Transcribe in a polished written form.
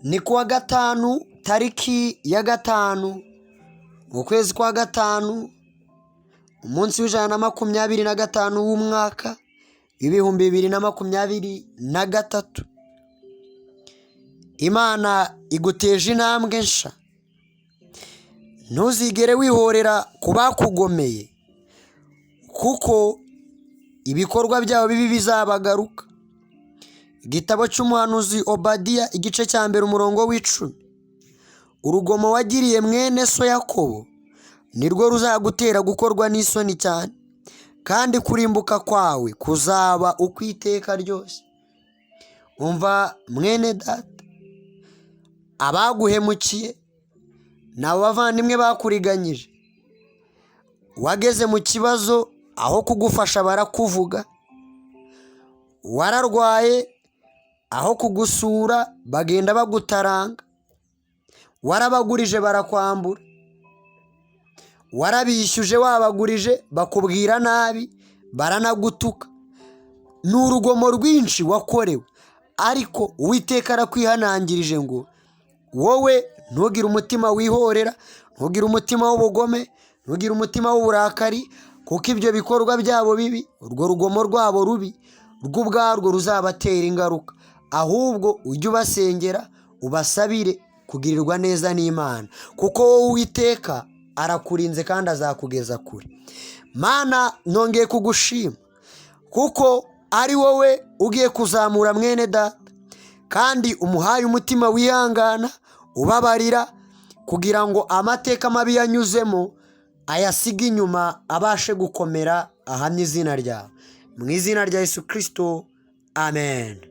Ni kuwa gatanu tariki ya gatanu mu kwezi kwa gatanu umunsi w'125 w'umwaka w'2023. Imana iguteje intambwe nsha. Ntuzigere wihorera ku bakugomeye, kuko ibikorwa byabo bibi bizabagaruka. Igitabo cy'umuhanuzi Obadiya igice cya mbere umurongo w'10. Urugomo wagiriye mwene so Yakobo nirwo ruzagutera gukorwa n'isoni cyane, kandi kurimbuka kwawe kuzaba ukwiteka ryose. Umva mwene data, abaguhemukiye nabo bavandimwe bakuriganyije. Wageze mu kibazo, aho kugufasha barakuvuga. Wararwaye, aho kugusura bagenda bagutaranga. Warabagurije barakwambura. Warabishyuje wabagurije bakubwira nabi, baranagutuka. Ni urugomo rwinshi wakorewe, ariko Uwiteka arakwihanangirije ngo wowe ntugire umutima wihorera, ntugire umutima w'ubugome, ntugire umutima w'uburakari, kuko ibyo bikorwa byabo bibi, urwo rugomo rwabo rubi rw'ubwarwo ruzabatera ingaruka. Ahubwo ujye ubasengera, ubasabire kugirirwa neza n'Imana, kuko wowe Uwiteka arakurinze kandi azakugeza kure. Mana, nongeye kugushima kuko ari wowe ugiye kuzamura mwene data, kandi umuhaye umutima wihangana, ubabarira, kugira ngo amateka mabi yanyuzemo ayasiga inyuma, abashe gukomera ahamya izina ryawe. Mu izina rya Yesu Kristo, amen.